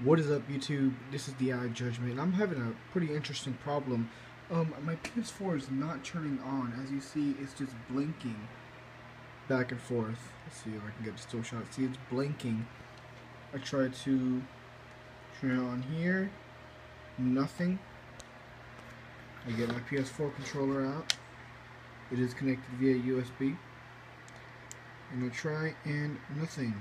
What is up, YouTube? This is the Eye Judgment, and I'm having a pretty interesting problem. My PS4 is not turning on. As you see, it's just blinking back and forth. Let's see if I can get a still shot. See, it's blinking. I tried to turn it on here. Nothing. I get my PS4 controller out. It is connected via USB. And I try, and nothing.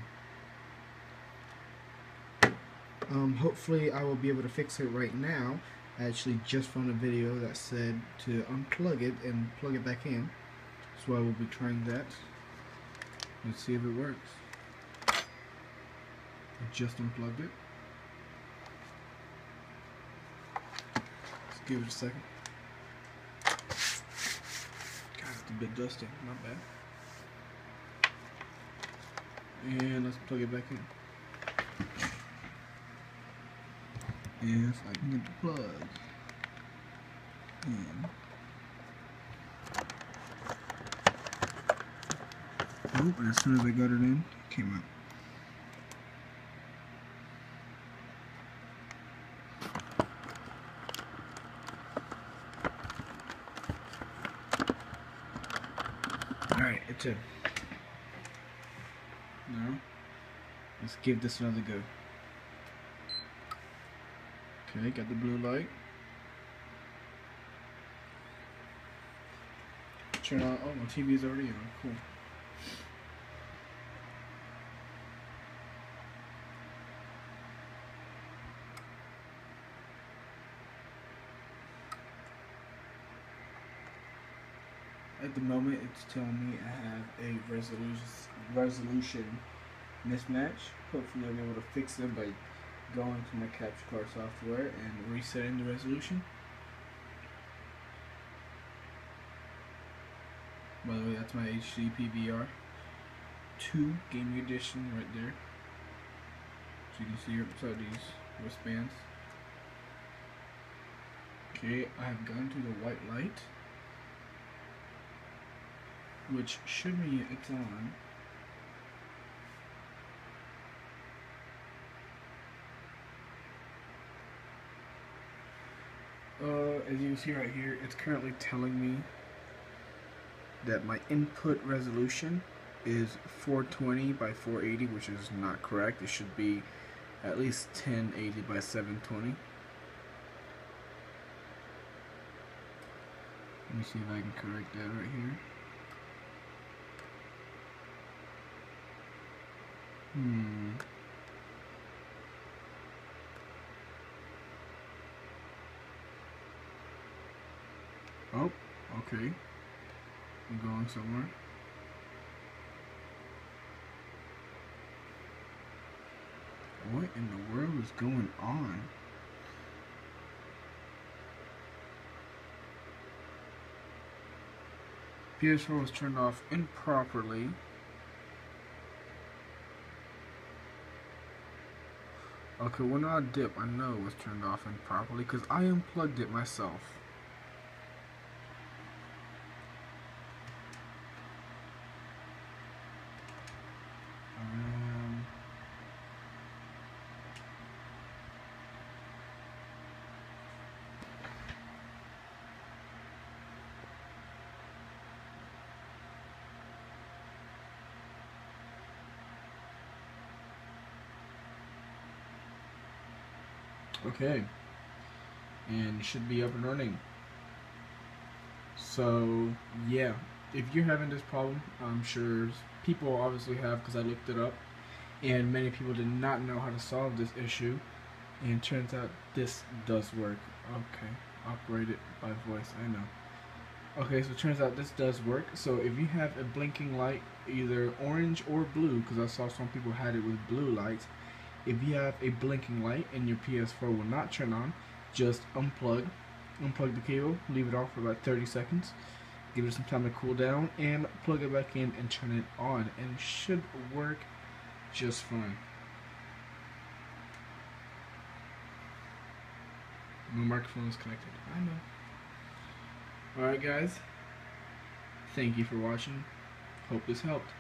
Hopefully I will be able to fix it right now. I actually just found a video that said to unplug it and plug it back in. So I will be trying that. Let's see if it works. I just unplugged it. Let's give it a second. God, it's a bit dusty, not bad. And let's plug it back in. If I can get the plug in. Oh, and as soon as I got it in, it came out. Alright, it's in. Now, let's give this another go. Okay, got the blue light. Turn on. Oh, my TV is already on. Cool. At the moment, it's telling me I have a resolution mismatch. Hopefully, I'll be able to fix it by going to my capture card software and resetting the resolution. By the way, that's my HD PVR 2 Gaming Edition right there. So you can see inside these wristbands. Okay, I have gone to the white light, which should mean it's on. As you can see right here, it's currently telling me that my input resolution is 420 by 480, which is not correct. It should be at least 1080 by 720. Let me see if I can correct that right here. Oh, okay. I'm going somewhere. What in the world is going on? PS4 was turned off improperly. Okay, when I dip, I know it was turned off improperly because I unplugged it myself. Okay, and it should be up and running. So yeah, if you're having this problem, I'm sure people obviously have, because I looked it up, and many people did not know how to solve this issue, and turns out this does work. Okay, operated by voice, I know. Okay, so it turns out this does work. So if you have a blinking light, either orange or blue, because I saw some people had it with blue lights, if you have a blinking light and your PS4 will not turn on, just unplug the cable, leave it off for about 30 seconds, give it some time to cool down, and plug it back in and turn it on, and it should work just fine. My microphone is connected, I know. Alright guys, thank you for watching, hope this helped.